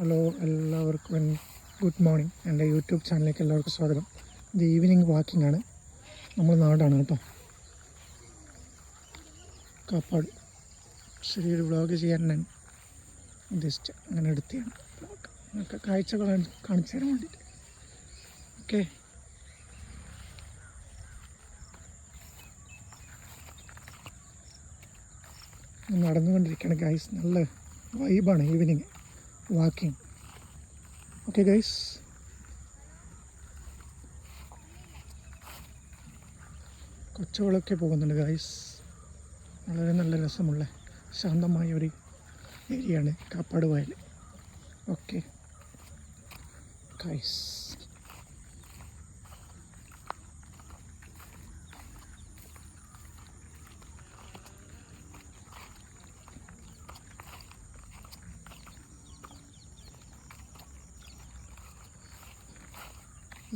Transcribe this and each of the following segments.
Hello, എല്ലാവർക്കും good morning. എൻ്റെ YouTube ചാനലിലേക്ക് എല്ലാവർക്കും സ്വാഗതം. ഇത് ഈവനിങ് വാക്കിംഗ് ആണ്. നമ്മൾ നാടാണ് കേട്ടോ, കാപ്പാട്. ചെറിയൊരു വ്ളോഗ് ചെയ്യാൻ ഞാൻ ഉദ്ദേശിച്ച അങ്ങനെ എടുത്തിയാണ് വ്ളോഗ്. നിങ്ങൾക്ക് കാഴ്ചകൾ കാണിച്ചു തരാൻ വേണ്ടിയിട്ട്. ഓക്കെ, നടന്നുകൊണ്ടിരിക്കുകയാണ് ഗൈസ്. നല്ല വൈബാണ് ഈവനിങ് വാക്കിംഗ്. ഓക്കെ ഗൈസ്, കൊച്ചുകളൊക്കെ പോകുന്നുണ്ട് ഗൈസ്. വളരെ നല്ല രസമുള്ള ശാന്തമായ ഒരു ഏരിയയാണ് കാപ്പാട് വയൽ. ഓക്കെ ഗൈസ്,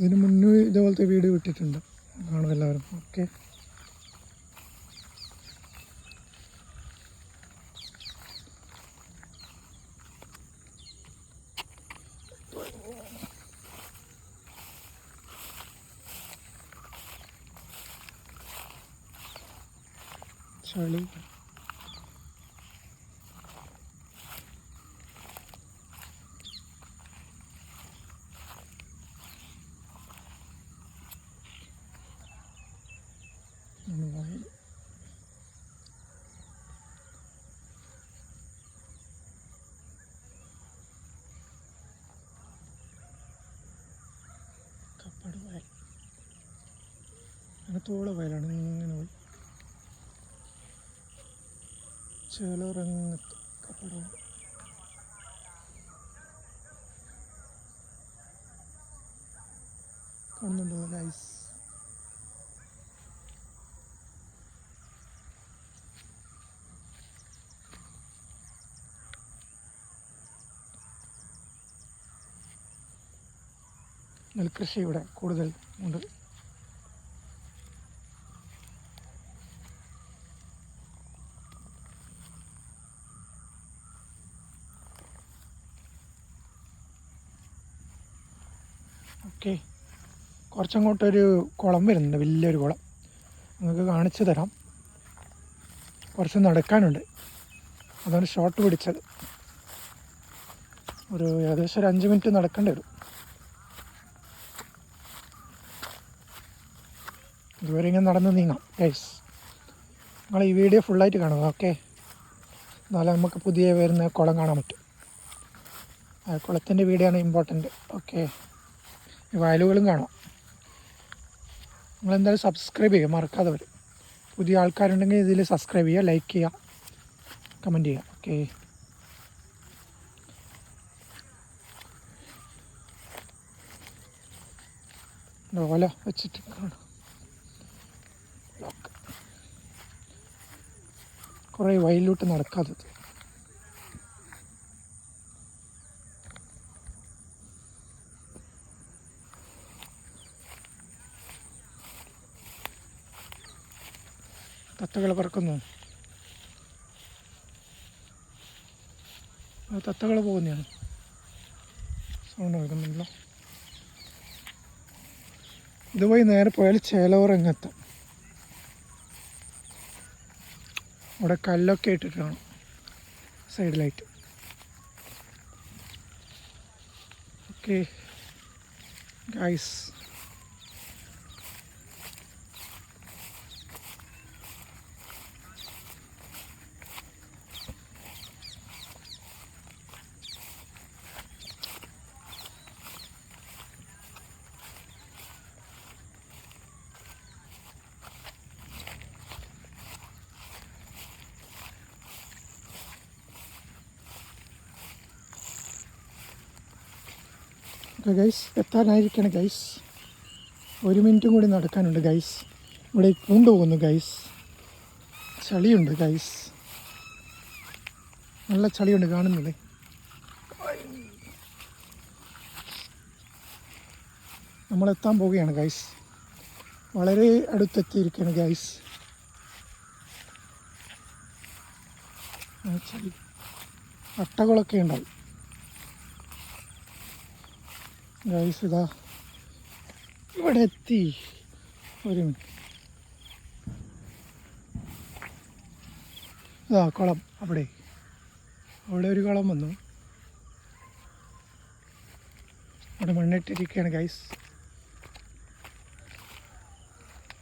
ഇതിന് മുന്നേ ഇതുപോലത്തെ വീഡിയോ ഇട്ടിട്ടുണ്ട്, കാണും എല്ലാവരും. ഓക്കെ, ചളി വയൽ. കാപ്പാട് വയൽ അങ്ങനത്തോളം വയലാണ്. ഇങ്ങനെ പോയി ചേലോറങ്ങത്ത് കാപ്പാട് വയൽ. കാണുന്നുണ്ടോ ഗൈസ്? നെൽകൃഷി ഇവിടെ കൂടുതൽ ഉണ്ട്. ഓക്കെ, കുറച്ചങ്ങോട്ടൊരു കുളം വരുന്നുണ്ട്, വലിയൊരു കുളം. നിങ്ങൾക്ക് കാണിച്ചു തരാം. കുറച്ച് നടക്കാനുണ്ട്, അതാണ് ഷോർട്ട് പിടിച്ചത്. ഏകദേശം ഒരു 5 മിനിറ്റ് നടക്കേണ്ടി വരും. ഇതുവരെ ഇങ്ങനെ നടന്ന് നീങ്ങാം ഗൈസ്. നിങ്ങൾ ഈ വീഡിയോ ഫുള്ളായിട്ട് കാണുക. ഓക്കെ, എന്നാലും നമുക്ക് പുതിയ വരുന്ന കുളം കാണാൻ പറ്റും. കുളത്തിൻ്റെ വീഡിയോ ആണ് ഇമ്പോർട്ടൻറ്റ്. ഓക്കെ, വയലുകളും കാണാം. നിങ്ങളെന്തായാലും സബ്സ്ക്രൈബ് ചെയ്യുക, മറക്കാതെ വരും. പുതിയ ആൾക്കാരുണ്ടെങ്കിൽ ഇതിൽ സബ്സ്ക്രൈബ് ചെയ്യുക, ലൈക്ക് ചെയ്യുക, കമൻറ്റ് ചെയ്യുക. ഓക്കെ, ഓല വെച്ചിട്ട് കാണാം. കുറേ വയലിലോട്ട് നടക്കാത്തത്. തത്തകൾ പറക്കുന്നു. തത്തകൾ പോകുന്നതാണ്, സൗണ്ട് കേൾക്കുന്നില്ല. ഇതുവഴി നേരെ പോയാൽ ചേലോറങ്ങെത്താം. അവിടെ കല്ലൊക്കെ ഇട്ടിട്ട് കാണാം സൈഡിലായിട്ട്. ഓക്കെ ഗൈസ്, ഗൈസ് എത്താനായിരിക്കണം ഗൈസ്. 1 മിനിറ്റും കൂടി നടക്കാനുണ്ട് ഗൈസ്. ഇവിടെ കൊണ്ടുപോകുന്നു ഗൈസ്. ചളിയുണ്ട് ഗൈസ്, നല്ല ചളിയുണ്ട്, കാണുന്നില്ലേ? നമ്മളെത്താൻ പോവുകയാണ് ഗൈസ്. വളരെ അടുത്തെത്തിയിരിക്കുകയാണ് ഗൈസ്. ചളി അട്ടകളൊക്കെ ഉണ്ടാവും. ഗൈസ് ഇതാ ഇവിടെ എത്തി. ഒരു മിനിറ്റ്. ഇതാ കുളം. അവിടെ ഒരു കുളം വന്നു. അവിടെ മണ്ണിട്ടിരിക്കുകയാണ് ഗൈസ്.